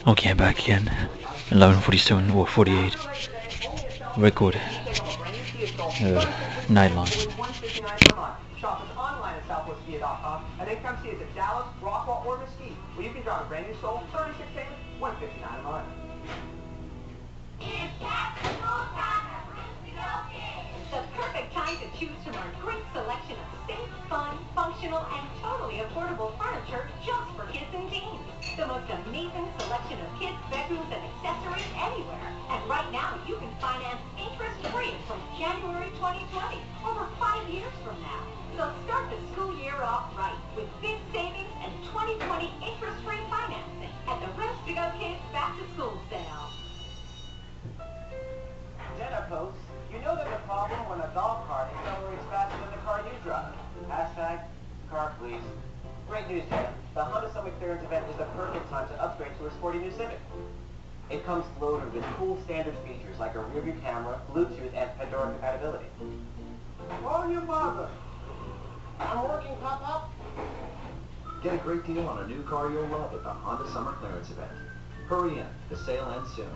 Okay, I'm back again. 11:47 or 48. Record. Nightline. Shop us online at southwestkia.com and then come see us at Dallas, Rockwall, or Mesquite, where you can drive a brand new Soul, 36 payments, $159 a month. The perfect time to choose from our great selection of safe, fun, functional, and totally affordable furniture just for kids and teens. The most amazing selection of kids' bedrooms and accessories anywhere. And right now, you can finance interest-free until January 2020, over 5 years from now. So start the school year off right with big savings and 2020 interest-free financing at the rec045 Kids Back to School Sale. Dinner posts, you know there's a problem when a golf cart accelerates faster than the car you drive. Hashtag car please. Great news, Dana. The Honda Summer Clearance event is the perfect time to upgrade to a sporty new Civic. It comes loaded with cool standard features like a rear-view camera, Bluetooth, and Pandora compatibility. Oh, your mother! I'm working, Pop-Pop. Get a great deal on a new car you'll love at the Honda Summer Clearance event. Hurry in, the sale ends soon.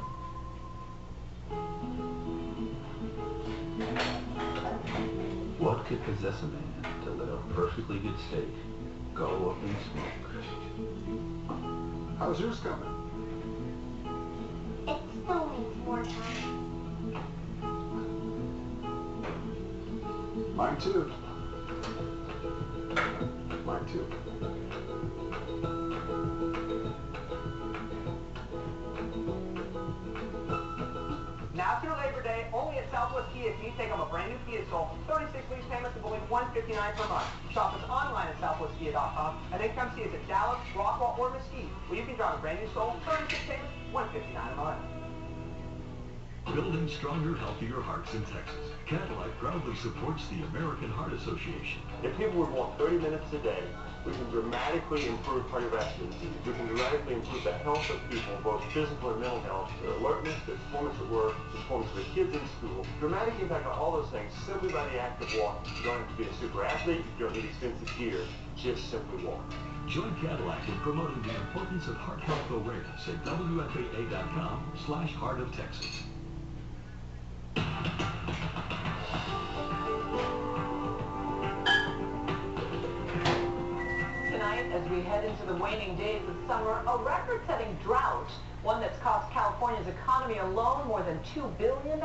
What could possess a man to let a perfectly good steak go up in smoke? How's yours coming? It still needs more time. Mine too. Mine too. Now through Labor Day, only at Southwest Kia can you take home a brand new Kia Soul, 36 lease payments of only $159 per month. Shop us online at southwestkia.com and then come see us at Dallas, Rockwall, or Mesquite, where you can drive a brand new Soul, 36 payments, $159 a month. Building stronger, healthier hearts in Texas. Cadillac proudly supports the American Heart Association. If people would walk 30 minutes a day, we can dramatically improve cardiovascular disease. We can dramatically improve the health of people, both physical and mental health, their alertness, their performance at work, the performance of their kids in school. Dramatic impact on all those things simply by the act of walking. You don't have to be a super athlete, you don't need expensive gear, just simply walk. Join Cadillac in promoting the importance of heart health awareness at WFAA.com/Heart of Texas. Tonight, as we head into the waning days of summer, a record-setting drought, one that's cost California's economy alone more than $2 billion,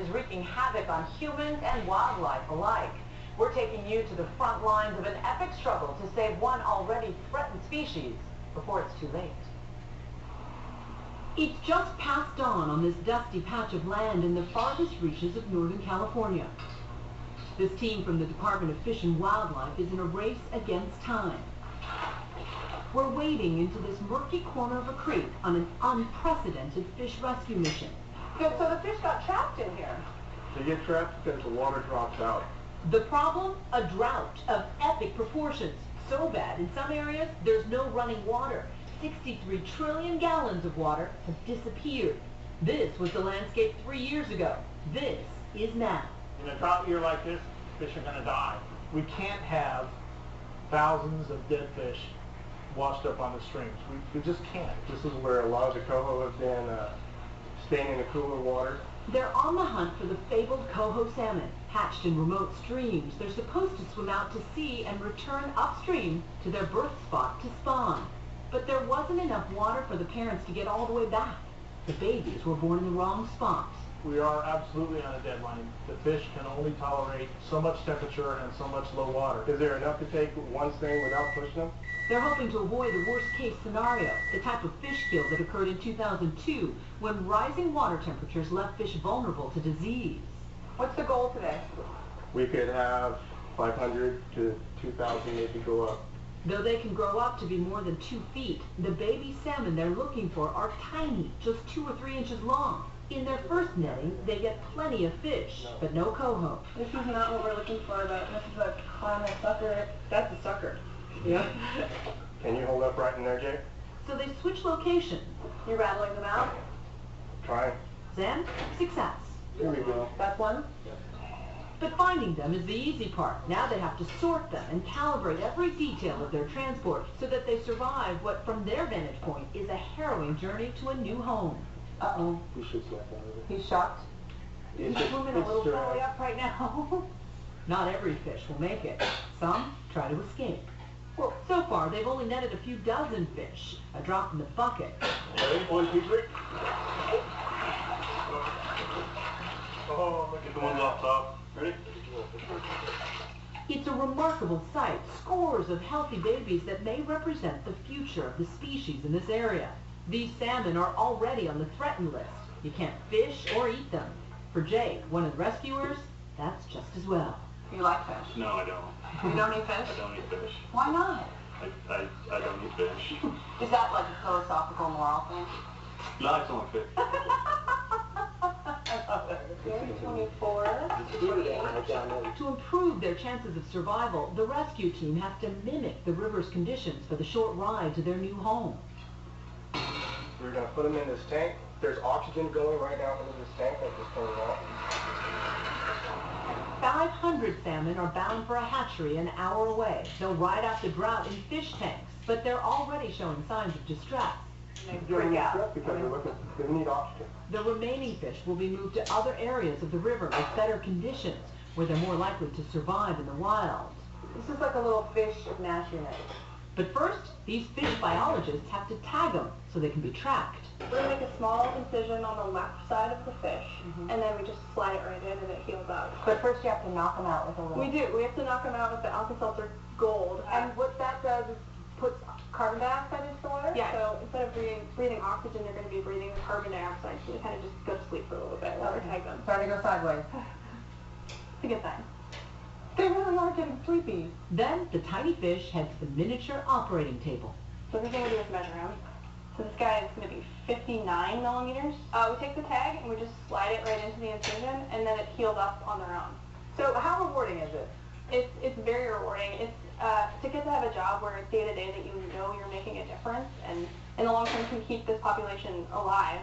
is wreaking havoc on humans and wildlife alike. We're taking you to the front lines of an epic struggle to save one already threatened species before it's too late. It's just past dawn on this dusty patch of land in the farthest reaches of Northern California. This team from the Department of Fish and Wildlife is in a race against time. We're wading into this murky corner of a creek on an unprecedented fish rescue mission. So the fish got trapped in here. They get trapped because the water drops out. The problem? A drought of epic proportions. So bad, in some areas, there's no running water. 63 trillion gallons of water have disappeared. This was the landscape 3 years ago. This is now. In a drought year like this, fish are going to die. We can't have thousands of dead fish washed up on the streams. We just can't. This is where a lot of the coho have been staying in the cooler water. They're on the hunt for the fabled coho salmon. Hatched in remote streams, they're supposed to swim out to sea and return upstream to their birth spot to spawn. But there wasn't enough water for the parents to get all the way back. The babies were born in the wrong spots. We are absolutely on a deadline. The fish can only tolerate so much temperature and so much low water. Is there enough to take one string without pushing them? They're hoping to avoid the worst-case scenario, the type of fish kill that occurred in 2002 when rising water temperatures left fish vulnerable to disease. What's the goal today? We could have 500 to 2,000 maybe go up. Though they can grow up to be more than 2 feet, the baby salmon they're looking for are tiny, just 2 or 3 inches long. In their first netting, they get plenty of fish, but no coho. This is not what we're looking for, but this is a climate sucker. That's a sucker. Yeah. Can you hold up right in there, Jay? So they switch location. You rattling them out? Trying. Then, success. Here we go. That's one? But finding them is the easy part. Now they have to sort them and calibrate every detail of their transport so that they survive what, from their vantage point, is a harrowing journey to a new home. Uh-oh. You should snap out of it. He's shocked. It's He's swimming a little direct. belly up right now. Not every fish will make it. Some try to escape. Well, so far, they've only netted a few dozen fish. A drop in the bucket. Ready? 1, 2, 3. Oh, look at the ones off top. Ready? It's a remarkable sight. Scores of healthy babies that may represent the future of the species in this area. These salmon are already on the threatened list. You can't fish or eat them. For Jake, one of the rescuers, that's just as well. You like fish? No, I don't. You don't eat fish? I don't eat fish. Why not? I don't eat fish. Is that like a philosophical, moral thing? No, it's only fish. 24. To improve their chances of survival, the rescue team has to mimic the river's conditions for the short ride to their new home. We're going to put them in this tank. There's oxygen going right now into this tank. I just turned it off. 500 salmon are bound for a hatchery an hour away. They'll ride out the drought in fish tanks, but they're already showing signs of distress. Freak out. Because they need oxygen. The remaining fish will be moved to other areas of the river with better conditions, where they're more likely to survive in the wild. This is like a little fish naturally. But first, these fish biologists have to tag them so they can be tracked. We're going to make a small incision on the left side of the fish, and then we just slide it right in and it heals up. But first you have to knock them out with a little... We do. We have to knock them out with the Alka-Seltzer Gold. And what that does is puts carbon dioxide into the water? Yeah, so instead of breathing oxygen, you're going to be breathing carbon dioxide, so you kind of just go to sleep for a little bit while we tag them. Starting to go sideways. It's a good sign. They really are getting sleepy. Then the tiny fish head to the miniature operating table. So the thing we do is measure him. So this guy is going to be 59 millimeters. We take the tag and we just slide it right into the incision, and then it heals up on their own. So how rewarding is it? It's very rewarding. It's to get to have a job where it's day to day that you know you're making a difference, and in the long term can keep this population alive.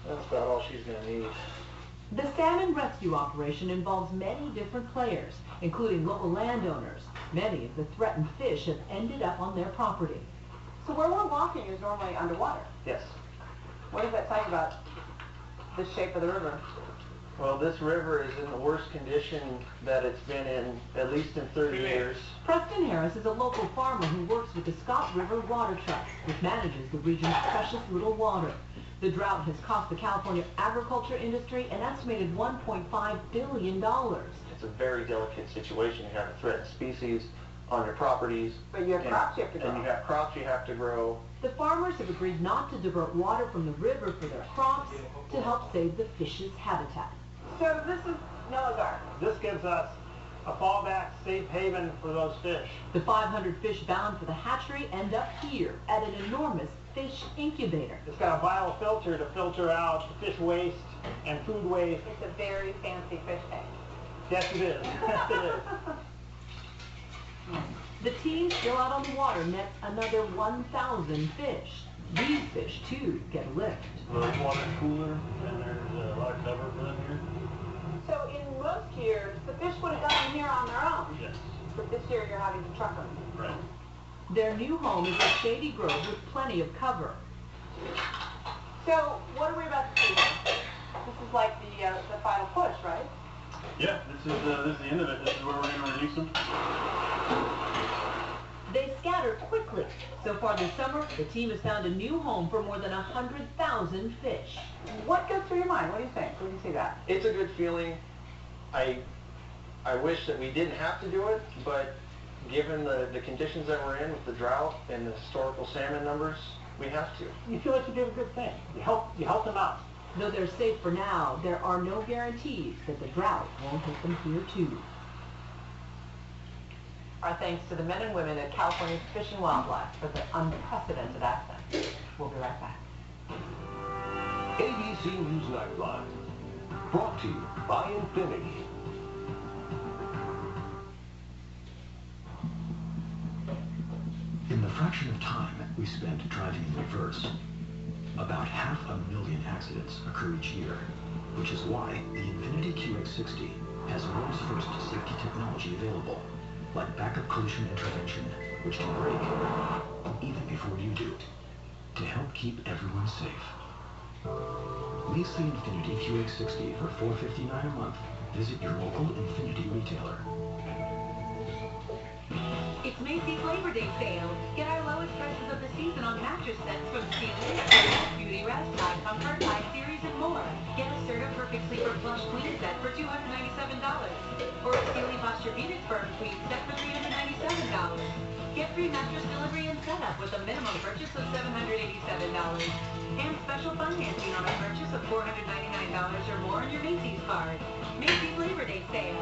That's about all she's going to need. The salmon rescue operation involves many different players, including local landowners. Many of the threatened fish have ended up on their property. So where we're walking is normally underwater. Yes. What does that tell you about the shape of the river? Well, this river is in the worst condition that it's been in at least in 30 years. Preston Harris is a local farmer who works with the Scott River Water Trust, which manages the region's precious little water. The drought has cost the California agriculture industry an estimated $1.5 billion. It's a very delicate situation. You have a threatened species on your properties. But you have crops you have to grow. And you have crops you have to grow. The farmers have agreed not to divert water from the river for their crops to help save the fish's habitat. So this is Noah's Ark. This gives us a fallback safe haven for those fish. The 500 fish bound for the hatchery end up here at an enormous fish incubator. It's got a vial filter to filter out fish waste and food waste. It's a very fancy fish tank. Yes, it is. Yes, it is. The team still out on the water nets another 1,000 fish. These fish, too, get a lift. The water's cooler, and there's a lot of cover for them here. So in most years, the fish would have gotten here on their own. Yes. But this year you're having to truck them. Right. Their new home is a shady grove with plenty of cover. So what are we about to do? This is like the final push, right? Yeah, this is the end of it. This is where we're going to release them. They scatter quickly. So far this summer, the team has found a new home for more than 100,000 fish. What goes through your mind? What do you think when you see that? It's a good feeling. I wish that we didn't have to do it, but given the conditions that we're in with the drought and the historical salmon numbers, we have to. You feel like you did a good thing. You help them out. Though they're safe for now, there are no guarantees that the drought won't hit them here too. Our thanks to the men and women at California Fish and Wildlife for their unprecedented access. We'll be right back. ABC News Nightline, brought to you by Infinity. In the fraction of time we spend driving in reverse, about 500,000 accidents occur each year, which is why the Infinity QX60 has world's first safety technology available, like backup collision intervention, which can brake, even keep everyone safe. Lease the Infiniti QX60 for $459 a month. Visit your local Infiniti retailer. It's Macy's Labor Day sale. Get our lowest prices of the season on mattress sets from Sealy, Beauty Rest, High Comfort, High Series, and more. Get a Serta Perfect Sleeper Plush Queen set for $297. Or a Sealy Posturepedic Firm Queen set for $397. Get free mattress delivery and setup with a minimum purchase of $787. And special financing on a purchase of $499 or more on your Macy's card. Macy's Labor Day sale.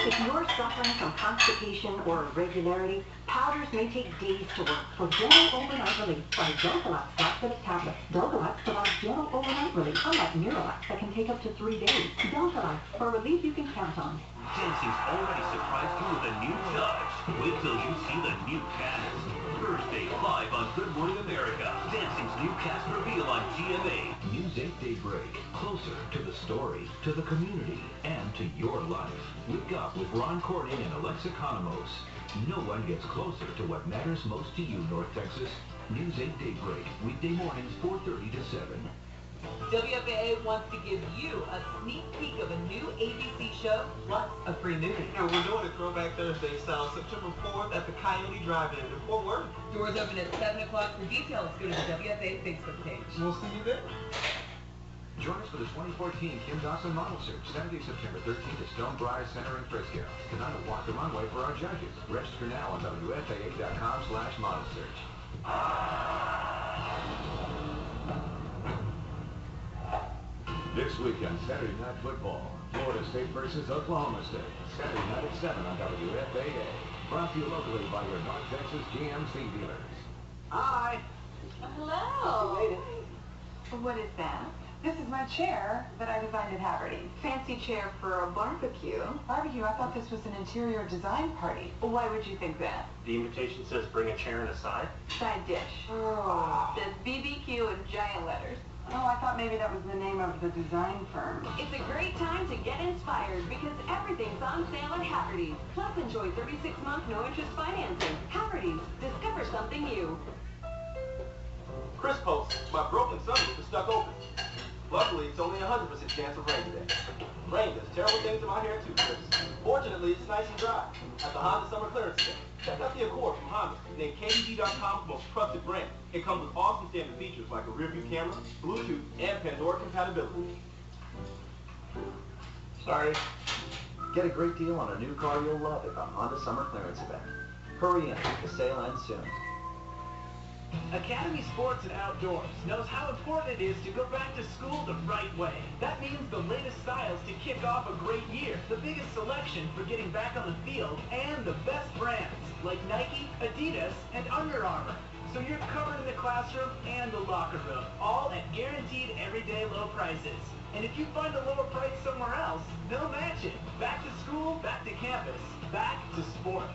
If you're suffering from constipation or irregularity, powders may take days to work. For gentle overnight relief, try Delcolax Laxative Tablets. Delcolax provides gentle overnight relief, unlike Miralax that can take up to 3 days. Delcolax, for relief you can count on. Dancing's already surprised you with a new touch. Wait till you see the new cast. Thursday, live on Good Morning America. Dancing's new cast reveal on GMA. News 8 Daybreak. Closer to the story, to the community, and to your life. Wake up with Ron Corning and Alexa Economos. No one gets closer to what matters most to you, North Texas. News 8 Daybreak. Weekday mornings 4:30 to 7. WFAA wants to give you a sneak peek of a new ABC show, plus a free movie. And we're doing a Throwback Thursday style September 4th at the Coyote Drive-In in Fort Worth. Doors open at 7 o'clock. For details, go to the WFAA Facebook page. We'll see you there. Join us for the 2014 Kim Dawson Model Search, Saturday, September 13th at Stonebridge Center in Frisco. Tonight, we'll walk the runway for our judges. Register now on WFAA.com/model search. This weekend, Saturday Night Football, Florida State versus Oklahoma State. Saturday night at 7 on WFAA. Brought to you locally by your North Texas GMC dealers. Hi. Hello. You made it. What is that? This is my chair that I designed at Haverty. Fancy chair for a barbecue. Barbecue? I thought this was an interior design party. Why would you think that? The invitation says bring a chair and a side. Side dish. Oh. Says BBQ in giant letters. Oh, I thought maybe that was the name of the design firm. It's a great time to get inspired because everything's on sale at Haverty's. Plus, enjoy 36-month no-interest financing. Haverty's. Discover something new. Chris posts, my broken sunroof is stuck open. Luckily, it's only a 100% chance of rain today. Rain does terrible things to my hair too, Chris. Fortunately, it's nice and dry. At the Honda Summer Clearance Sale, check out the Accord from Honda, named KDG.com's most trusted brand. It comes with awesome standard features like a rear-view camera, Bluetooth, and Pandora compatibility. Sorry. Get a great deal on a new car you'll love at the Honda Summer Clearance Event. Hurry in, the sale ends soon. Academy Sports and Outdoors knows how important it is to go back to school the right way. That means the latest styles to kick off a great year, the biggest selection for getting back on the field, and the best brands like Nike, Adidas, and Under Armour. So you're covered in the classroom and the locker room, all at guaranteed everyday low prices. And if you find a lower price somewhere else, they'll match it. Back to school, back to campus, back to sports.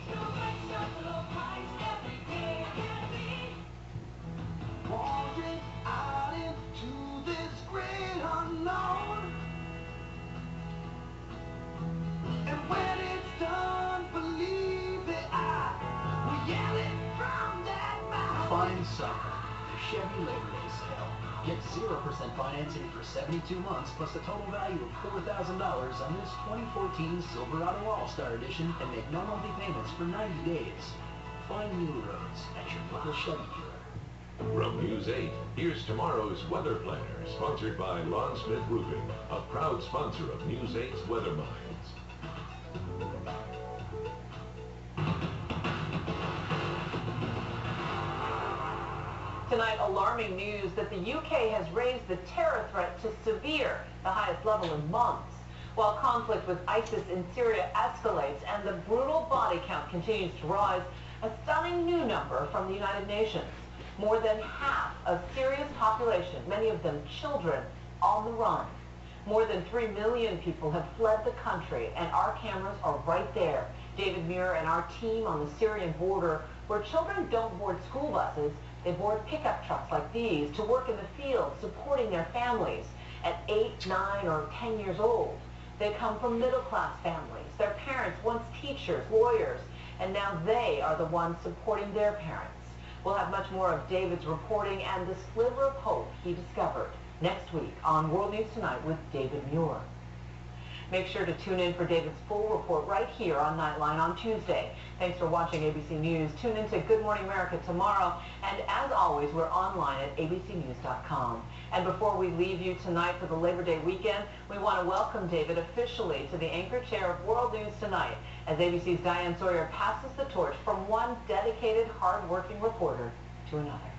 Wandering out into this great unknown. And when it's done, believe that I will yell it from that mountain. Find summer. The Chevy Labor Day sale. Get 0% financing for 72 months plus a total value of $4,000 on this 2014 Silverado All-Star Edition and make no monthly payments for 90 days. Find new roads at your local Chevy dealer. From News 8, here's tomorrow's Weather Planner, sponsored by Lawn Smith Roofing, a proud sponsor of News 8's Weather Minds. Tonight, alarming news that the UK has raised the terror threat to severe, the highest level in months. While conflict with ISIS in Syria escalates and the brutal body count continues to rise, a stunning new number from the United Nations. More than half of Syria's population, many of them children, on the run. More than 3 million people have fled the country, and our cameras are right there. David Muir and our team on the Syrian border, where children don't board school buses, they board pickup trucks like these to work in the field, supporting their families. At 8, 9, or 10 years old, they come from middle-class families. Their parents, once teachers, lawyers, and now they are the ones supporting their parents. We'll have much more of David's reporting and the sliver of hope he discovered next week on World News Tonight with David Muir. Make sure to tune in for David's full report right here on Nightline on Tuesday. Thanks for watching ABC News. Tune in to Good Morning America tomorrow. And as always, we're online at abcnews.com. And before we leave you tonight for the Labor Day weekend, we want to welcome David officially to the anchor chair of World News Tonight as ABC's Diane Sawyer passes the torch from one dedicated, hard-working reporter to another.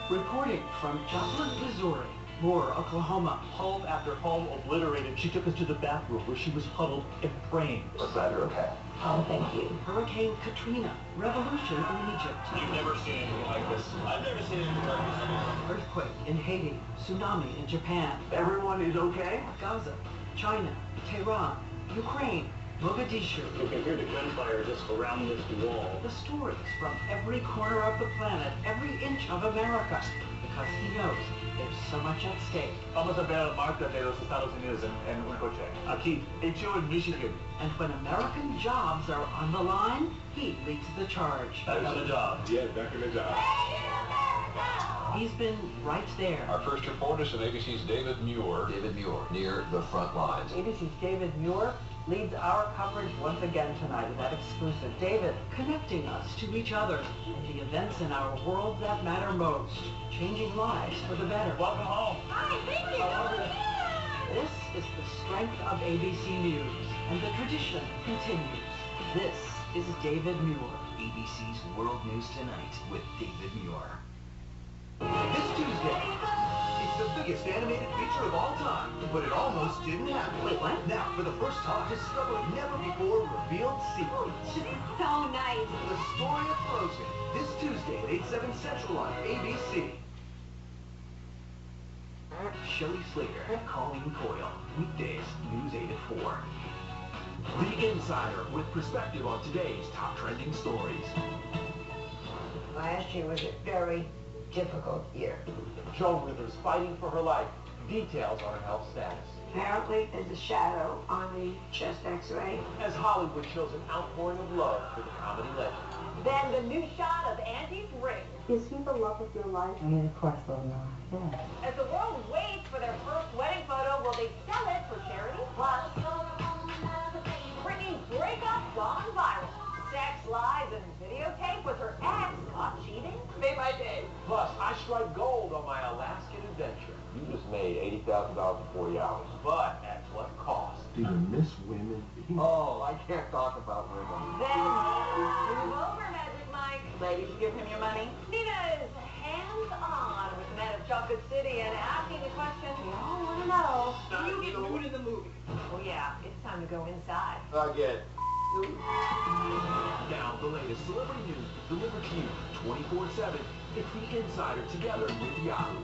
Reporting from Joplin, Missouri. Moore, Oklahoma. Home after home obliterated. She took us to the bathroom where she was huddled and praying. I'm glad you're okay. Oh, thank you. Hurricane Katrina. Revolution in Egypt. You've never seen anything like this. I've never seen anything like this. Earthquake in Haiti. Tsunami in Japan. Everyone is okay? Gaza. China. Tehran. Ukraine. Mogadishu. You can hear the gunfire just around this wall. The stories from every corner of the planet, every inch of America. Because he knows there's so much at stake. Vamos a ver Marta de los Estados Unidos en un coche. Aquí, hecho in Michigan. And when American jobs are on the line, he leads the charge. Back on the job. Yeah, back in the job. He's been right there. Our first reporter is ABC's David Muir. David Muir, near the front lines. ABC's David Muir leads our coverage once again tonight with that exclusive. David, connecting us to each other and the events in our world that matter most, changing lives for the better. Welcome home. Hi, thank you. This is the strength of ABC News, and the tradition continues. This is David Muir. ABC's World News Tonight with David Muir. This Tuesday, it's the biggest animated feature of all time, but it almost didn't happen. Wait, what? Now, for the first time, discover never-before-revealed secrets. This is so nice. The story of Frozen, this Tuesday at 8/7 Central on ABC. Shelley Slater, Colleen Coyle, weekdays, News 8 at 4. The Insider, with perspective on today's top trending stories. Last year was a very difficult year. Joan Rivers fighting for her life. Details on her health status. Apparently, there's a shadow on the chest x-ray. As Hollywood shows an outpouring of love for the comedy legend. then the new shot of Andy's ring. Is he the love of your life? I mean, of course they'll know. Yeah. As the world waits for their first wedding photo, will they sell it for charity? Plus, Britney's breakup gone viral. Sex, lies, and videotape with her ex caught cheating. Made my day. Plus, I strike gold on my Alaskan adventure. You just made $80,000 in 40 hours. But at what cost? Do you miss women? Oh, I can't talk about women. Then move over, Magic Mike. Ladies, give him your money. Nina is hands-on with the men of Chocolate City and asking the question we all want to know. Do you get nude in the movie? Oh yeah, it's time to go inside. Again. Now, the latest celebrity news delivered to you 24/7. It's The Insider together with Yahoo.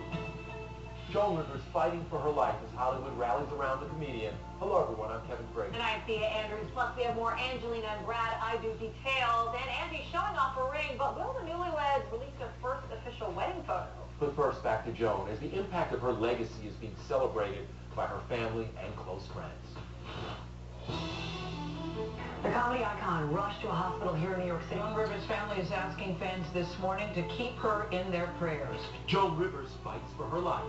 Joan Rivers fighting for her life as Hollywood rallies around the comedian. Hello, everyone. I'm Kevin Craig. And I'm Thea Andrews. Plus, we have more Angelina and Brad I Do details. And Angie showing off her ring. But will the newlyweds release their first official wedding photo? But first, back to Joan, as the impact of her legacy is being celebrated by her family and close friends. The comedy icon rushed to a hospital here in New York City. Joan Rivers' family is asking fans this morning to keep her in their prayers. Joan Rivers fights for her life.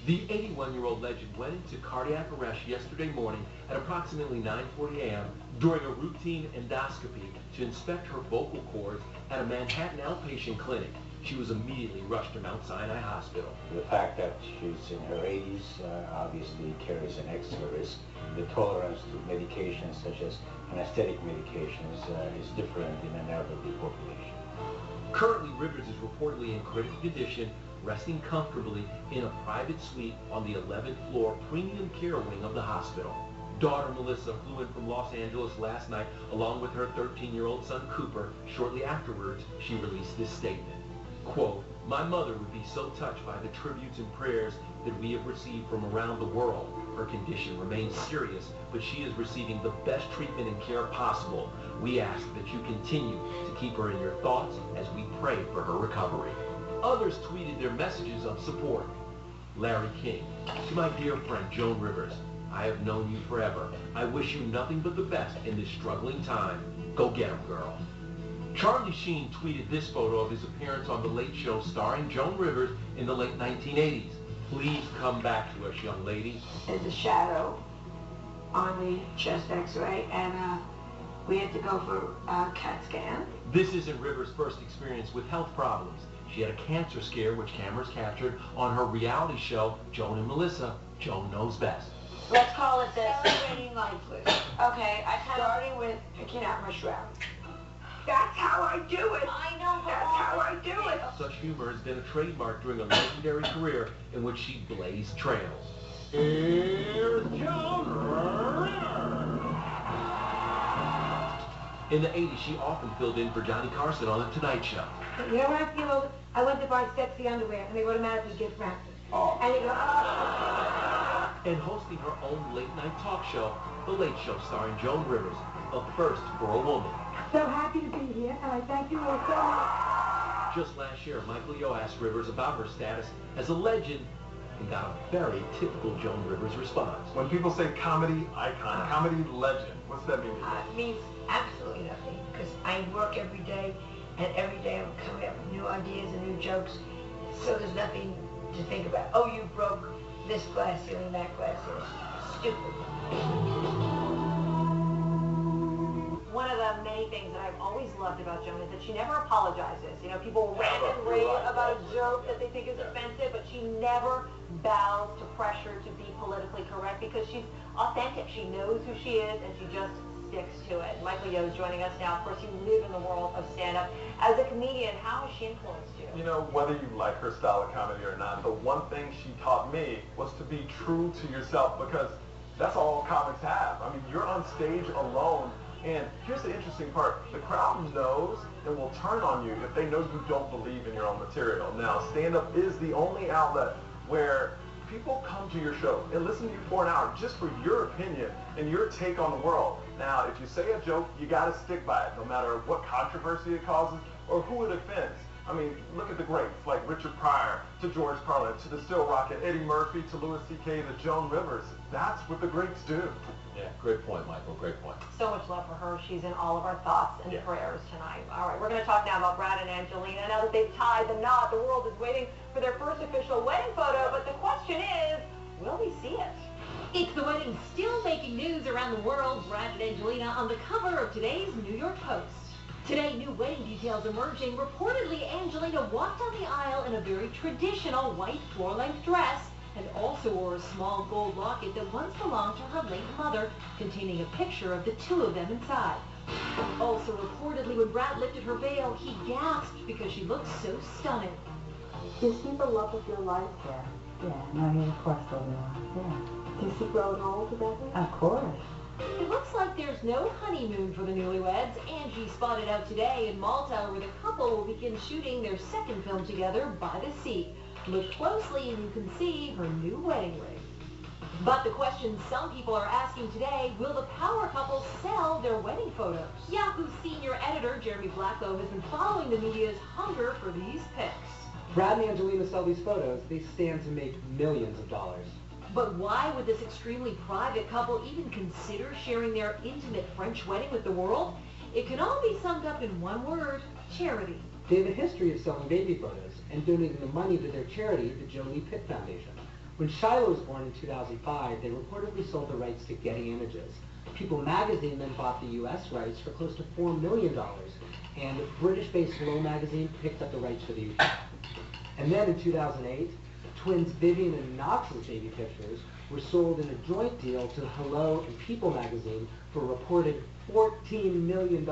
The 81-year-old legend went into cardiac arrest yesterday morning at approximately 9:40 a.m. during a routine endoscopy to inspect her vocal cords at a Manhattan outpatient clinic. She was immediately rushed to Mount Sinai Hospital. The fact that she's in her 80s obviously carries an extra risk. The tolerance to medications such as anesthetic medications is different in an elderly population. Currently, Rivers is reportedly in critical condition, resting comfortably in a private suite on the 11th floor premium care wing of the hospital. Daughter Melissa flew in from Los Angeles last night along with her 13-year-old son Cooper. Shortly afterwards, she released this statement. Quote, "My mother would be so touched by the tributes and prayers that we have received from around the world. Her condition remains serious, but she is receiving the best treatment and care possible. We ask that you continue to keep her in your thoughts as we pray for her recovery." Others tweeted their messages of support. Larry King, "To my dear friend Joan Rivers, I have known you forever. I wish you nothing but the best in this struggling time. Go get him, girl. Charlie Sheen tweeted this photo of his appearance on The Late Show starring Joan Rivers in the late 1980s. Please come back to us, young lady. There's a shadow on the chest x-ray, and we had to go for a CAT scan. This isn't Rivers' first experience with health problems. She had a cancer scare, which cameras captured on her reality show, Joan and Melissa. Joan Knows Best. Let's call it this. Celebrating life list. Okay, starting with picking out my shroud. That's how I do it. I know. That's how I do it. Such humor has been a trademark during a legendary career in which she blazed trails. Here's Joan Rivers. In the 80s, she often filled in for Johnny Carson on The Tonight Show. You know what I feel? I went to buy sexy underwear, and they automatically get ratted. Oh. And you go, And hosting her own late-night talk show, The Late Show, starring Joan Rivers, a first for a woman. So happy to be here, and I thank you all so much. Just last year, Michael Yo asked Rivers about her status as a legend and got a very typical Joan Rivers response. When people say comedy icon, comedy legend, what's that mean to you? It means absolutely nothing, because I work every day, and every day I'm coming up with new ideas and new jokes, so there's nothing to think about. Oh, you broke this glass ceiling, that glass ceiling. Stupid. One of the many things that I've always loved about Joan is that she never apologizes. You know, people rant and rave about a joke that they think is offensive, but she never bows to pressure to be politically correct because she's authentic. She knows who she is, and she just sticks to it. Michael Yo is joining us now. Of course, you live in the world of stand-up. As a comedian, how has she influenced you? You know, whether you like her style of comedy or not, the one thing she taught me was to be true to yourself, because that's all comics have. I mean, you're on stage alone. And here's the interesting part. The crowd knows and will turn on you if they know you don't believe in your own material. Now, stand-up is the only outlet where people come to your show and listen to you for an hour just for your opinion and your take on the world. Now, if you say a joke, you got to stick by it, no matter what controversy it causes or who it offends. I mean, look at the greats like Richard Pryor, to George Carlin, to the Still Rocket, Eddie Murphy, to Louis C.K., to Joan Rivers. That's what the greats do. Yeah, great point, Michael, great point. So much love for her. She's in all of our thoughts and prayers tonight. All right, we're going to talk now about Brad and Angelina. Now that they've tied the knot, the world is waiting for their first official wedding photo, but the question is, will we see it? It's the wedding still making news around the world. Brad and Angelina on the cover of today's New York Post. Today, new wedding details emerging. Reportedly, Angelina walked down the aisle in a very traditional white floor-length dress and also wore a small gold locket that once belonged to her late mother, containing a picture of the two of them inside. Also reportedly, when Brad lifted her veil, he gasped because she looked so stunning. Is he the love of your life? Yeah, no, he's of course the love of your life, yeah. Do you see growing old together? Of course. It looks like there's no honeymoon for the newlyweds. Angie spotted out today in Malta, where the couple will begin shooting their second film together by the sea. Look closely and you can see her new wedding ring. But the question some people are asking today, will the power couple sell their wedding photos? Yahoo's senior editor, Jeremy Blacko, has been following the media's hunger for these pics. Brad and Angelina sell these photos. They stand to make millions of dollars. But why would this extremely private couple even consider sharing their intimate French wedding with the world? It can all be summed up in one word: charity. They have a history of selling baby photos and donating the money to their charity, the Jolie Pitt Foundation. When Shiloh was born in 2005, they reportedly sold the rights to Getty Images. People magazine then bought the U.S. rights for close to $4 million, and British-based Hello magazine picked up the rights for the UK. And then in 2008, twins Vivian and Knox's baby pictures were sold in a joint deal to Hello and People magazine for a reported $14 million.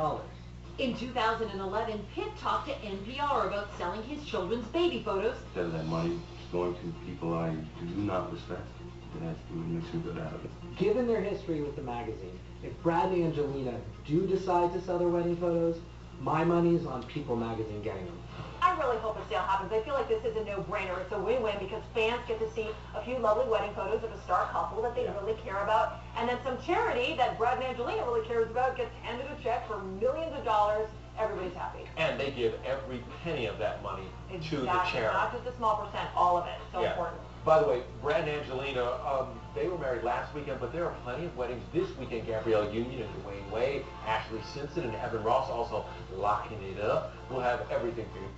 In 2011, Pitt talked to NPR about selling his children's baby photos. Instead of that money going to people I do not respect, it would make some good out of it. Given their history with the magazine, if Brad and Angelina do decide to sell their wedding photos, my money's on People magazine getting them. I really hope a sale happens. I feel like this is a no-brainer. It's a win-win because fans get to see a few lovely wedding photos of a star couple that they really care about, and then some charity that Brad and Angelina really cares about gets handed a check for millions of dollars everybody's happy. And they give every penny of that money to the Exactly. charity. Not just a small percent, all of it. So Yeah. important. By the way, Brad and Angelina, they were married last weekend, but there are plenty of weddings this weekend. Gabrielle Union and Dwayne Wade, Ashley Simpson and Evan Ross also locking it up. We'll have everything for you.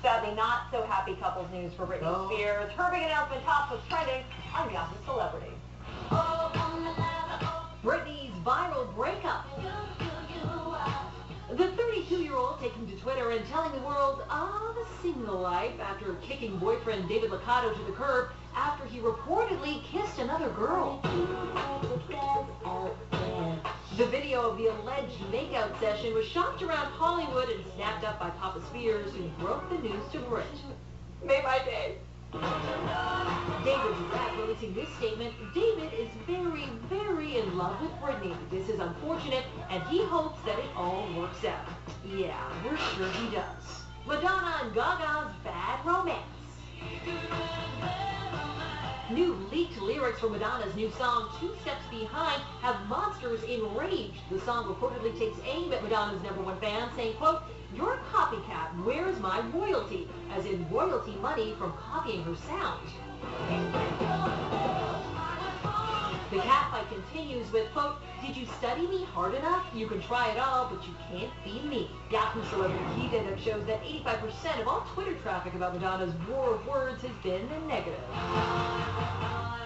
Sadly, not so happy couples news for Britney Spears. Her big announcement tops what's trending on Yahoo Celebrity. Britney's viral breakup. The 32-year-old taking to Twitter and telling the world of a single life after kicking boyfriend David Liccato to the curb after he reportedly kissed another girl. The video of the alleged makeout session was shopped around Hollywood and snapped up by Papa Spears, who broke the news to Brit. Made my day. David's rap releasing this statement. David is very, very in love with Britney. This is unfortunate, and he hopes that it all works out. Yeah, we're sure he does. Madonna and Gaga's Bad Romance. New leaked lyrics for Madonna's new song, Two Steps Behind, have monsters enraged. The song reportedly takes aim at Madonna's #1 fan, saying, quote, "You're a copycat. Where's my royalty?" As in royalty money from copying her sound. The catfight continues with, quote, "Did you study me hard enough? You can try it all, but you can't be me." Yahoo Celebrity Heat Index shows that 85% of all Twitter traffic about Madonna's war of words has been negative.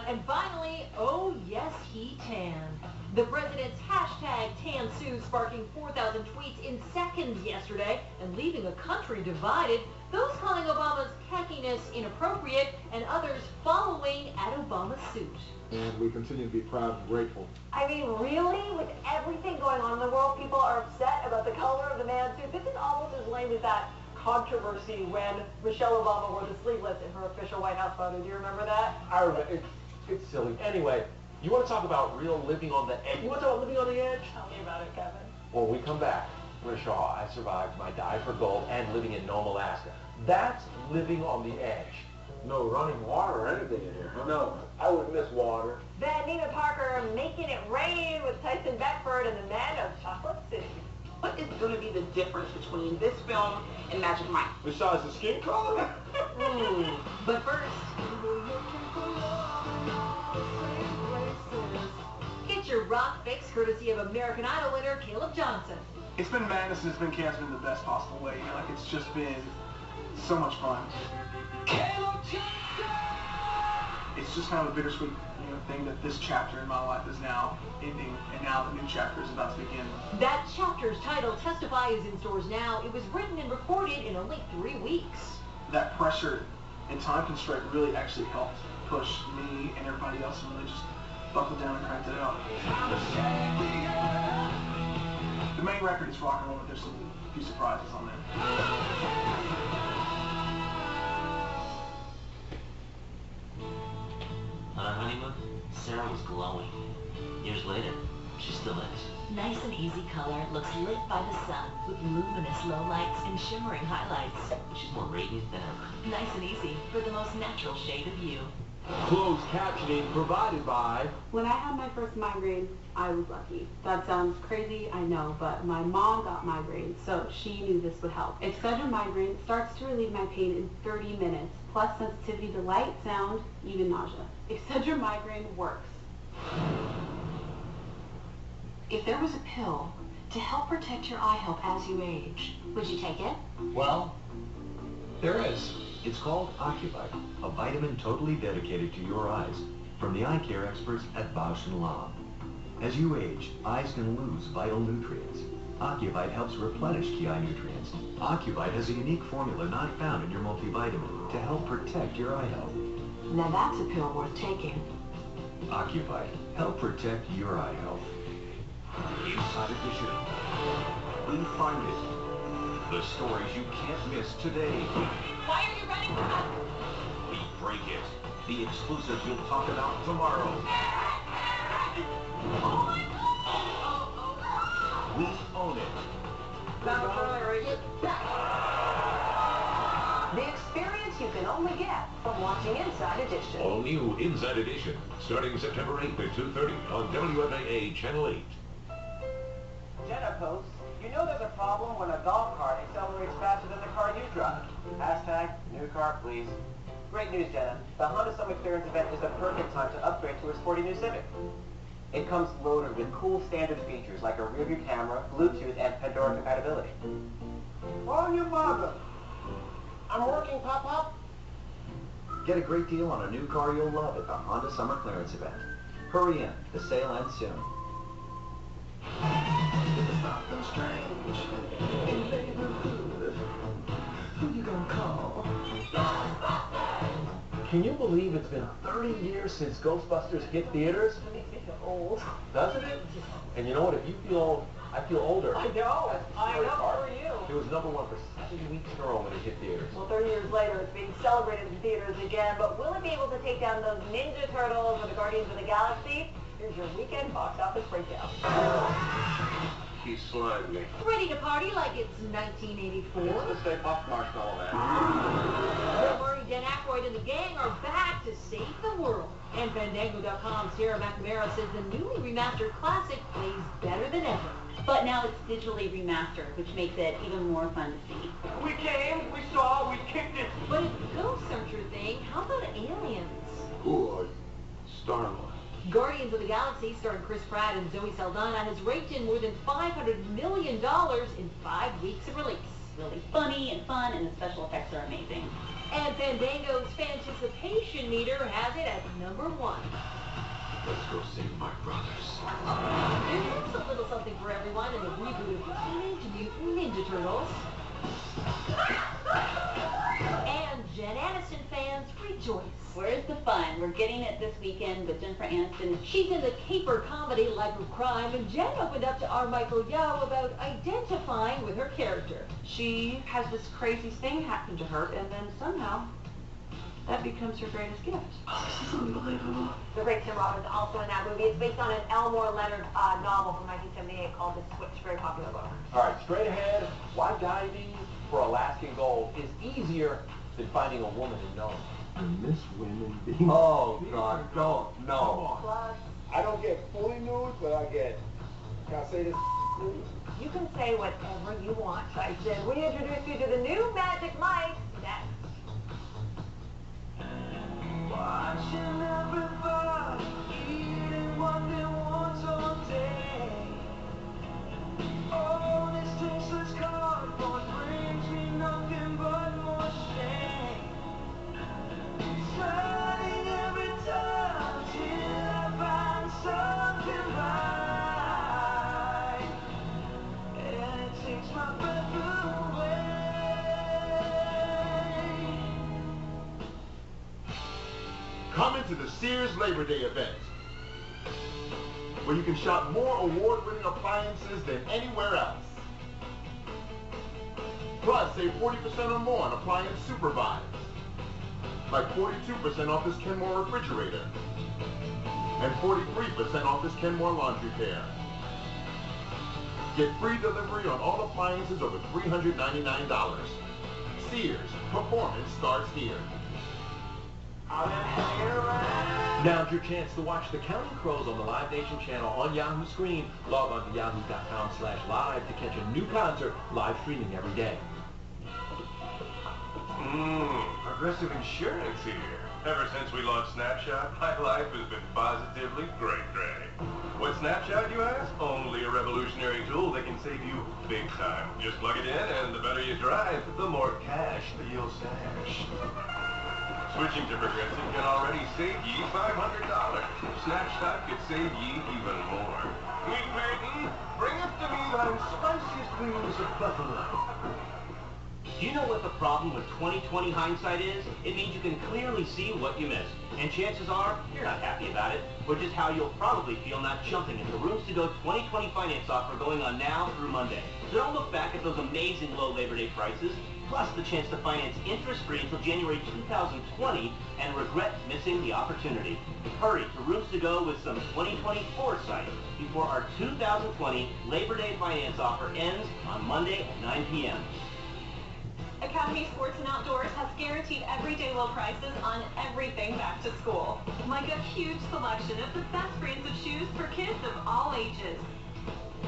And finally, oh yes, he tanned. The president's hashtag #TanSue sparking 4,000 tweets in seconds yesterday and leaving the country divided. Those calling Obama's khaki-ness inappropriate and others following at Obama's suit. And we continue to be proud and grateful. I mean, really? With everything going on in the world, people are upset about the color of the man's suit. This is almost as lame as that controversy when Michelle Obama wore the sleeveless in her official White House photo. Do you remember that? I remember. It's silly. Anyway, you want to talk about real living on the edge? You want to talk about living on the edge? Tell me about it, Kevin. When we come back, we're going to show how I survived my dive for gold and living in Nome, Alaska. That's living on the edge. No running water or anything in here. No, I wouldn't miss water. Then Nina Parker making it rain with Tyson Beckford and the men of Chocolate City. What is going to be the difference between this film and Magic Mike? Besides the skin color? But first, get your rock fix courtesy of American Idol winner Caleb Johnson. It's been madness and it's been chaos in the best possible way. You know, like it's just been so much fun. It's just kind of a bittersweet, thing that this chapter in my life is now ending, and now the new chapter is about to begin. That chapter's title, Testify, is in stores now. It was written and recorded in only 3 weeks. That pressure and time constraint really actually helped push me and everybody else to really just buckle down and crank it out. The main record is rock and roll, but there's some few surprises on there. On our honeymoon, Sarah was glowing. Years later, she still is. Nice and easy color, looks lit by the sun with luminous lowlights and shimmering highlights. She's more radiant than ever. Nice and easy for the most natural shade of you. Closed captioning provided by... When I had my first migraine, I was lucky. That sounds crazy, I know, but my mom got migraines, so she knew this would help. Excedrin migraine starts to relieve my pain in 30 minutes, plus sensitivity to light, sound, even nausea. Excedrin migraine works. If there was a pill to help protect your eye health as you age, would you take it? Well, there is. It's called Ocuvite, a vitamin totally dedicated to your eyes, from the eye care experts at Bausch & Lomb. As you age, eyes can lose vital nutrients. Ocuvite helps replenish key eye nutrients. Ocuvite has a unique formula not found in your multivitamin to help protect your eye health. Now that's a pill worth taking. Ocuvite, help protect your eye health. Inside Edition. We find it. The stories you can't miss today. Why are you running from us? We break it. The exclusives you'll talk about tomorrow. Oh my God! We own it. The experience you can only get from watching Inside Edition. All new Inside Edition, starting September 8th at 2:30 on WFAA Channel 8. Jenna posts, You know there's a problem when a golf cart accelerates faster than the car you drive. Hashtag new car, please. Great news, Jenna. The Honda Summer Clearance event is the perfect time to upgrade to a sporty new Civic. It comes loaded with cool standard features like a rear-view camera, Bluetooth, and Pandora compatibility. Oh, your mother. I'm working, Pop-Pop. Get a great deal on a new car you'll love at the Honda Summer Clearance event. Hurry in. The sale ends soon. Something strange in the neighborhood. Who you gonna call? Can you believe it's been 30 years since Ghostbusters hit theaters? It makes me feel old. Doesn't it? And you know what? If you feel old, I feel older. I know. I know. Hard. For you. It was #1 for 7 weeks in a row when it hit theaters. Well, 30 years later, it's being celebrated in theaters again. But will it be able to take down those Ninja Turtles or the Guardians of the Galaxy? Here's your weekend box office breakdown. He slimed me. Ready to party like it's 1984? It's the Stay Puft Marshmallow Man. Bill Murray, Dan Aykroyd, and the gang are back to save the world. And Fandango.com, Sarah McNamara says the newly remastered classic plays better than ever. But now it's digitally remastered, which makes it even more fun to see. We came, we saw, we kicked it. But it's a Ghost Searcher thing. How about aliens? Who are you? Star-Lord. Guardians of the Galaxy, starring Chris Pratt and Zoe Saldana, has raked in more than $500 million in 5 weeks of release. Really funny and fun, and the special effects are amazing. And Fandango's Fanticipation meter has it at #1. Let's go save my brothers. There's a little something for everyone in the reboot of Teenage Mutant Ninja Turtles. And Jen Aniston fans rejoice. Where's the fun? We're getting it this weekend with Jennifer Aniston. She's in the caper comedy Life of Crime, and Jen opened up to our Michael Yao about identifying with her character. She has this crazy thing happen to her, and then somehow that becomes her greatest gift. Oh, this is unbelievable. The great Tim Robbins also in that movie. It's based on an Elmore Leonard novel from 1978 called The Switch, very popular book. All right, straight ahead. Why diving for Alaskan gold is easier than finding a woman in Nome. I miss women being... Oh, God, don't. No. Plus, I don't get fully nude, but I get... Can I say this? Nude? you can say whatever you want. I said, we introduce you to the new Magic Mike next. Watching everybody eating what they want all day. Oh, this tasteless cardboard brings me nothing but more shame. Trying every time till I find something right, and it takes my breath away. Come into the Sears Labor Day event, where you can shop more award-winning appliances than anywhere else. Plus, save 40% or more on appliance superbuys, like 42% off this Kenmore refrigerator, and 43% off this Kenmore laundry pair. Get free delivery on all appliances over $399. Sears, performance starts here. Now's your chance to watch the Counting Crows on the Live Nation channel on Yahoo Screen. Log on to yahoo.com/live to catch a new concert live streaming every day. Progressive Insurance here. Ever since we launched Snapshot, my life has been positively great. What's Snapshot, you ask? Only a revolutionary tool that can save you big time. Just plug it in, and the better you drive, the more cash that you'll stash. Switching to Progressive can already save ye $500. Snapshot could save ye even more. Meet Peyton, bring up to me thy spiciest wings of buffalo. Do you know what the problem with 20/20 hindsight is? It means you can clearly see what you missed. And chances are, you're not happy about it, which is how you'll probably feel not jumping at the Rooms to Go 20/20 finance offer going on now through Monday. So don't look back at those amazing low Labor Day prices, plus the chance to finance interest-free until January 2020 and regret missing the opportunity. Hurry to Rooms to Go with some 2020 foresight before our 2020 Labor Day finance offer ends on Monday at 9 p.m. Academy Sports and Outdoors has guaranteed everyday low prices on everything back to school. Like a huge selection of the best brands of shoes for kids of all ages.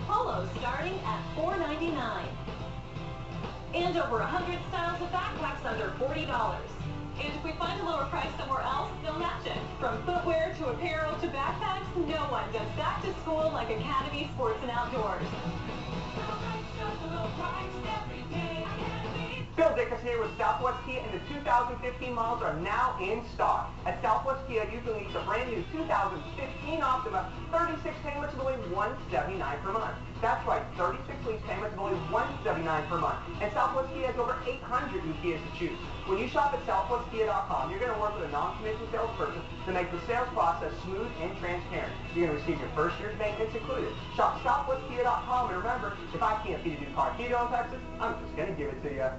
polos starting at $4.99. And over 100 styles of backpacks under $40. And if we find a lower price somewhere else, they'll match it. From footwear to apparel to backpacks, no one does back to school like Academy Sports and Outdoors. Bill Dickus here with Southwest Kia, and the 2015 models are now in stock. At Southwest Kia, you can lease a brand new 2015 Optima, 36 payments of only $179 per month. That's right, 36 lease payments of only $179 per month. And Southwest Kia has over 800 new Kias to choose. When you shop at southwestkia.com, you're going to work with a non-commissioned salesperson to make the sales process smooth and transparent. You're going to receive your first year's maintenance included. Shop southwestkia.com, and remember, if I can't feed a new car Kia in Texas, I'm just going to give it to you.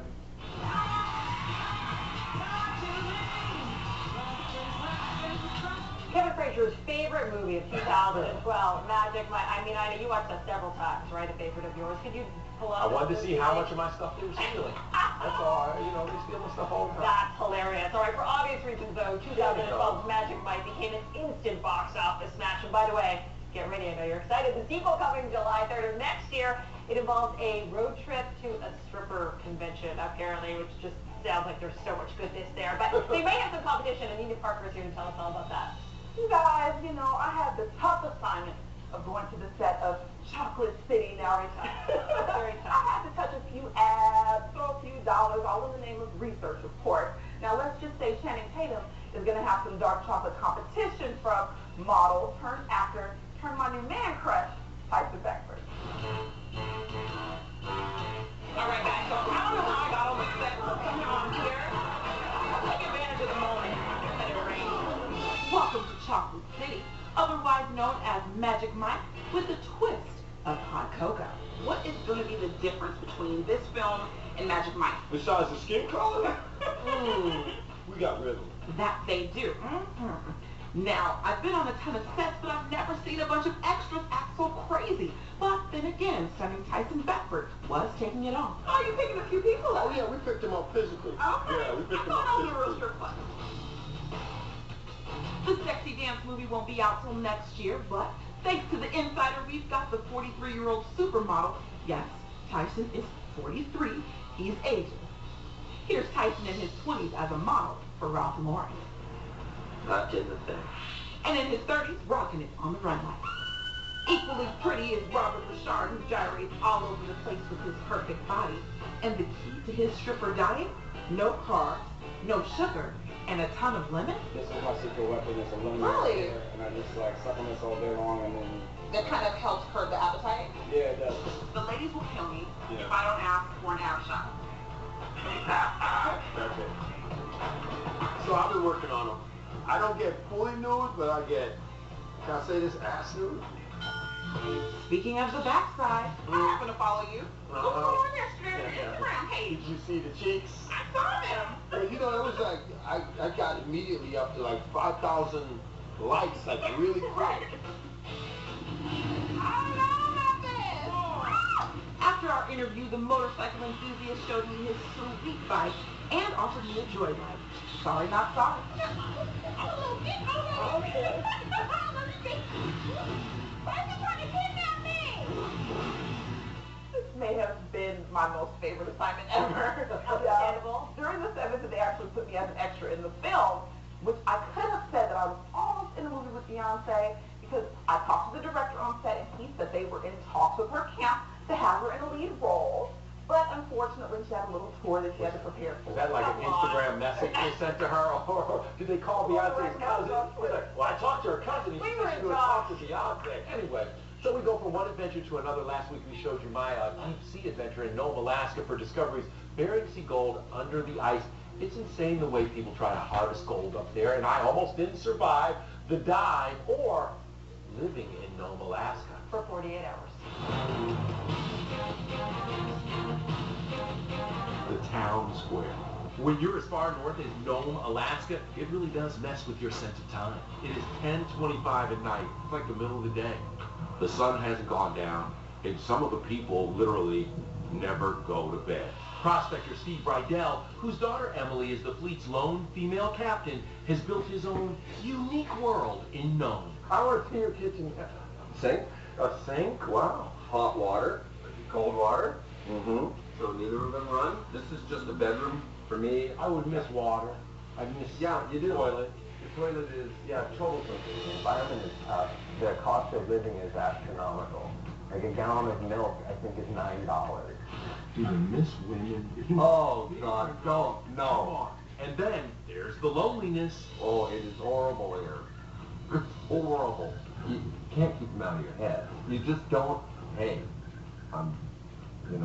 Kevin Frazier's favorite movie of 2012, Magic Mike. I mean, I know you watched that several times, right? A favorite of yours. Could you pull up? I wanted to see how much of my stuff they were stealing. That's all. They steal my stuff all the time. That's hilarious. All right, for obvious reasons, though, 2012's Magic Mike became an instant box office smash. And by the way, get ready. I know you're excited. The sequel coming July 3rd of next year. It involves a road trip to a stripper convention, apparently, which just sounds like there's so much goodness there. But they may have some competition, and Nina Parker is here to tell us all about that. You guys, I had the tough assignment of going to the set of Chocolate City. Now, Very tough. I had to touch a few abs, throw a few dollars, all in the name of research, of course. Now, let's just say Channing Tatum is going to have some dark chocolate competition from model, turned actor, turned my new man crush, Tyson Beckford. All right, guys, so I don't know how I got on the set for somehow I'm here. Take advantage of the moment. Let it rain. Welcome to Chocolate City, otherwise known as Magic Mike, with a twist of hot cocoa. What is going to be the difference between this film and Magic Mike? Besides the skin color? We got rhythm. That they do. Now, I've been on a ton of sets, but I've never seen a bunch of extras act so crazy. But then again, stunning Tyson Beckford was taking it on. Oh, you picking a few people? Oh, yeah, we picked him up physically. Okay. Yeah, we picked him I up thought I was a real physically. strip club. The sexy dance movie won't be out till next year, but thanks to the insider, we've got the 43-year-old supermodel. Yes, Tyson is 43. He's ageless. Here's Tyson in his 20s as a model for Ralph Lauren. Not getting the thing. And in his 30s, rocking it on the runway. Equally pretty is Robert Richard, who gyrates all over the place with his perfect body. And the key to his stripper diet? No carbs, no sugar, and a ton of lemon. This is my secret weapon. It's a lemon. Really? And I just like supplements all day long, and then That kind of helps curb the appetite? yeah, it does. The ladies will kill me Yeah. if I don't ask for an ab shot. That's it. So I've been working on them. I don't get fully nude, but I get, can I say this, ass nude? Speaking of the backside, I happen to follow you. What's going on there, Strip? Instagram page. Did you see the cheeks? I saw them. Well, it was like, I got immediately up to like 5,000 likes, like really quick. after our interview, the motorcycle enthusiast showed me his sweet bike and offered me a joyride. Sorry, not sorry. This may have been my most favorite assignment ever. Understandable. During the 7th, they actually put me as an extra in the film, which I could have said that I was almost in the movie with Beyonce, because I talked to the director on set and he said they were in talks with her camp to have her in a lead role. But unfortunately, she had a little tour that she had to prepare for. Was that like an Instagram message they sent to her, or did they call Beyonce's cousin? Well, I talked to her cousin, and she said she would talk to Beyonce. Anyway, so we go from one adventure to another. Last week we showed you my deep sea adventure in Nome, Alaska for discoveries Bering Sea gold under the ice. It's insane the way people try to harvest gold up there, and I almost didn't survive the dive or living in Nome, Alaska. For 48 hours. The town square. When you're as far north as Nome, Alaska, it really does mess with your sense of time. It is 10:25 at night. It's like the middle of the day. The sun hasn't gone down, and some of the people literally never go to bed. Prospector Steve Rydell, whose daughter Emily is the fleet's lone female captain, has built his own unique world in Nome. I want to see your kitchen sink. A sink? Wow. hot water, cold water. Mm-hmm. So neither of them run. This is just a bedroom for me. I would miss water. I miss you do. toilet. Your toilet is, troublesome. The environment is tough. The cost of living is astronomical. Like a gallon of milk, I think, is $9. Do you miss women? Oh, God, don't, Come no. on. And then there's the loneliness. Oh, it is horrible here. It's horrible. You can't keep them out of your head. You just don't, hey, it's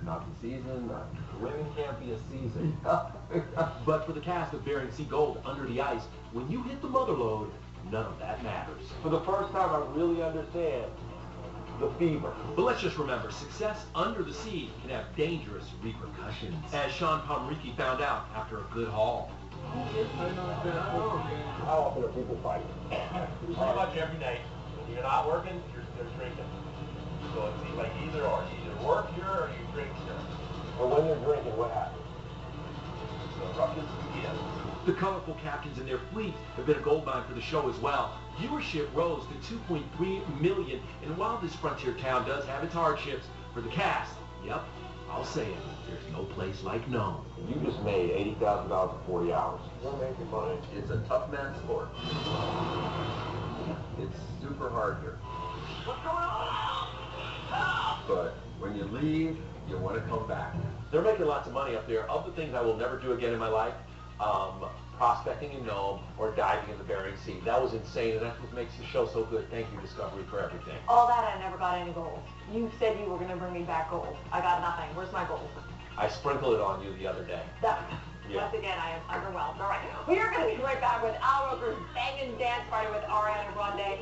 not the season. Women can't be a season. But for the cast of Bering Sea Gold, Under the Ice, when you hit the mother load, none of that matters. For the first time, I really understand the fever. But let's just remember, success under the sea can have dangerous repercussions, as Sean Pomericki found out after a good haul. How often are people fighting? Pretty much every night. When you're not working, you're drinking. So it's like either or. You either work here or you drink here. But when you're drinking, what happens? The ruckus begins. The colorful captains and their fleet have been a goldmine for the show as well. Viewership rose to 2.3 million, and while this frontier town does have its hardships, for the cast, yep, I'll say it, there's no place like Nome. You just made $80,000 in 40 hours. You're making money. It's a tough man's sport. It's super hard here. What's going on? But when you leave, you want to come back. They're making lots of money up there. Of the things I will never do again in my life, prospecting in Nome or diving in the Bering Sea. That was insane, and that's what makes the show so good. Thank you, Discovery, for everything. All that, I never got any gold. You said you were going to bring me back gold. I got nothing. Where's my gold? I sprinkled it on you the other day. Once again, I am underwhelmed. All right, we are going to be right back with Al Roker's Bangin' Dance Party with Ariana Grande.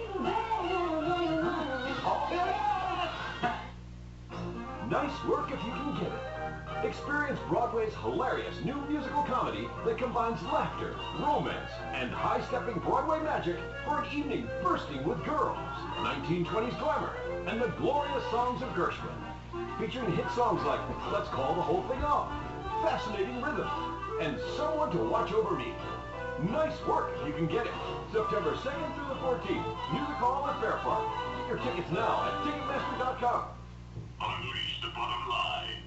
Nice work if you can get it. Experience Broadway's hilarious new musical comedy that combines laughter, romance, and high-stepping Broadway magic for an evening bursting with girls, 1920s glamour, and the glorious songs of Gershwin. Featuring hit songs like Let's Call the Whole Thing Off, fascinating rhythm, and Someone to Watch Over Me. Nice work if you can get it. September 2nd through the 14th, Music Hall at Fair Park. Get your tickets now at Ticketmaster.com. Unleash the bottom line.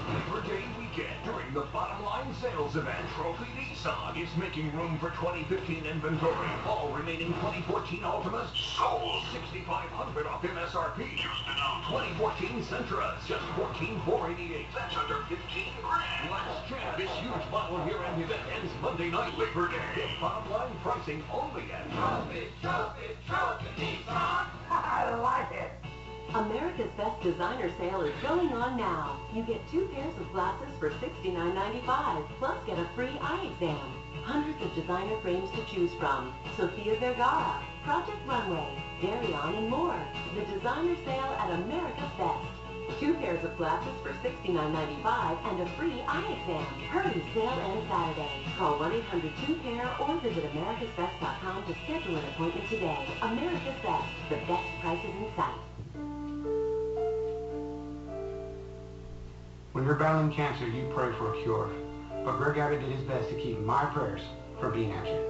Labor Day weekend during the Bottom Line Sales Event, Trophy Nissan is making room for 2015 inventory. All remaining 2014 Altimas sold. $6,500 off MSRP. Just announced 2014 Sentras, just $14,488. That's under $15,000. Last chance. This huge model year-end event ends Monday night, Labor Day. Get Bottom Line pricing only at Trophy Nissan. I like it. America's Best Designer Sale is going on now. You get 2 pairs of glasses for $69.95, plus get a free eye exam. Hundreds of designer frames to choose from. Sofia Vergara, Project Runway, Darion, and more. The designer sale at America's Best. 2 pairs of glasses for $69.95 and a free eye exam. Hurry, sale ends Saturday. Call 1-800-2PAIR or visit americasbest.com to schedule an appointment today. America's Best, the best prices in sight. When you're battling cancer, you pray for a cure. But Greg Abbott did his best to keep my prayers from being answered.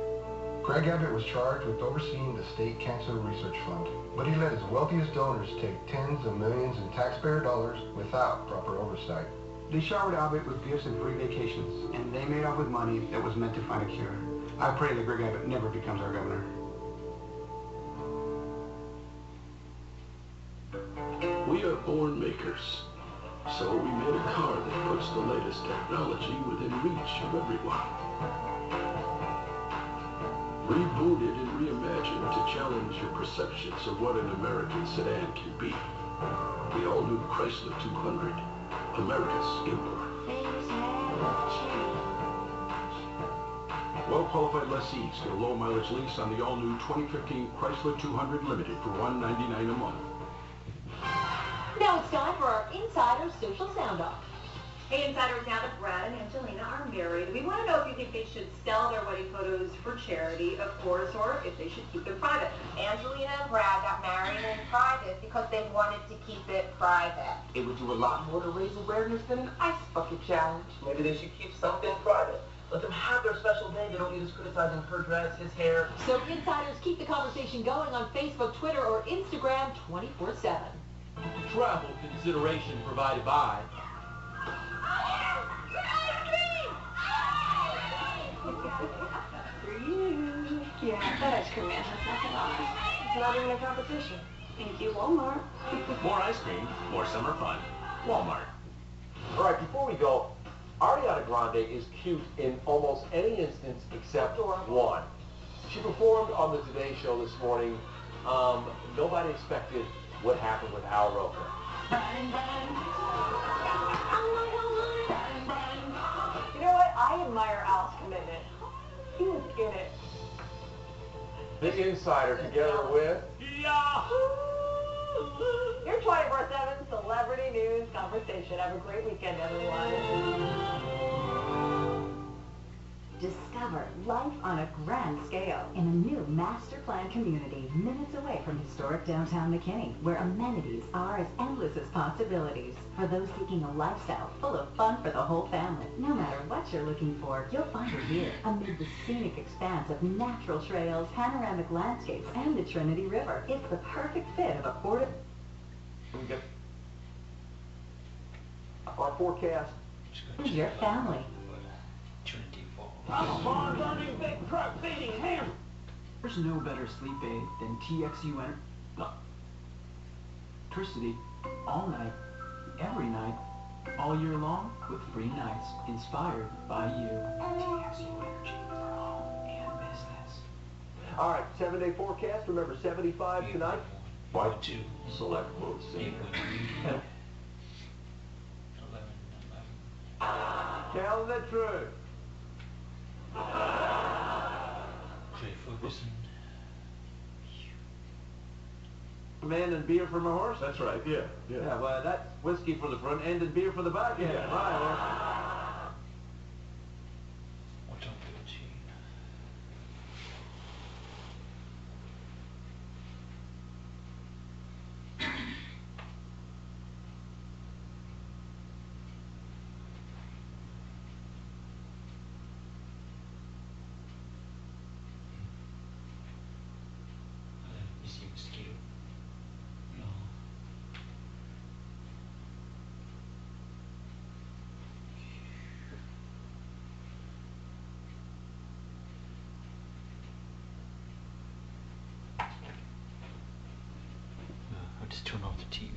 Greg Abbott was charged with overseeing the State Cancer Research Fund, but he let his wealthiest donors take tens of millions in taxpayer dollars without proper oversight. They showered Abbott with gifts and free vacations, and they made off with money that was meant to find a cure. I pray that Greg Abbott never becomes our governor. We are born makers. So we made a car that puts the latest technology within reach of everyone. Rebooted and reimagined to challenge your perceptions of what an American sedan can be. The all-new Chrysler 200, America's import. Well-qualified lessees get a low-mileage lease on the all-new 2015 Chrysler 200 Limited for $199 a month. Now it's time for our Insider Social Sound-Off. Hey Insiders, now that Brad and Angelina are married, we want to know if you think they should sell their wedding photos for charity, of course, or if they should keep them private. Angelina and Brad got married in private because they wanted to keep it private. It would do a lot more to raise awareness than an ice bucket challenge. Maybe they should keep something private. Let them have their special day. They don't need us criticizing her dress, his hair. So insiders keep the conversation going on Facebook, Twitter, or Instagram 24/7. Travel consideration provided by... For you. Yeah, that ice cream man has nothing on it. It's not even a competition. Thank you, Walmart. More ice cream, more summer fun. Walmart. All right, before we go, Ariana Grande is cute in almost any instance except one. She performed on the Today Show this morning. Nobody expected what happened with Al Roker. You know what? I admire Al's commitment. He was in it. The Insider together with... Your 24/7 celebrity news conversation. Have a great weekend, everyone. Discover life on a grand scale in a new master plan community minutes away from historic downtown McKinney, where amenities are as endless as possibilities. For those seeking a lifestyle full of fun for the whole family, no matter what you're looking for, you'll find it here, amid the scenic expanse of natural trails, panoramic landscapes, and the Trinity River. It's the perfect fit of affordable... Our forecast. Your family. I'm a barn-burning, big truck feeding him. There's no better sleep aid than TXU electricity all night, every night, all year long, with free nights inspired by you. TXU Energy for home and business. All right, 7-day forecast. Remember, 75 tonight. White 2. Select mode C. Telling the truth. Man and beer from a horse? That's right, yeah. Yeah, well, that's whiskey for the front end and beer for the back end. Yeah. Right, I'll just turn off the TV.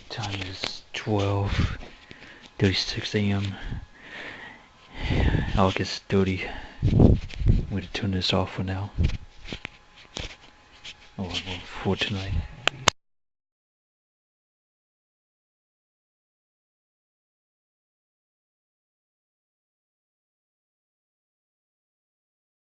Time is 12:36 a.m. August 30. I'm going to turn this off for now. Oh, well, for tonight.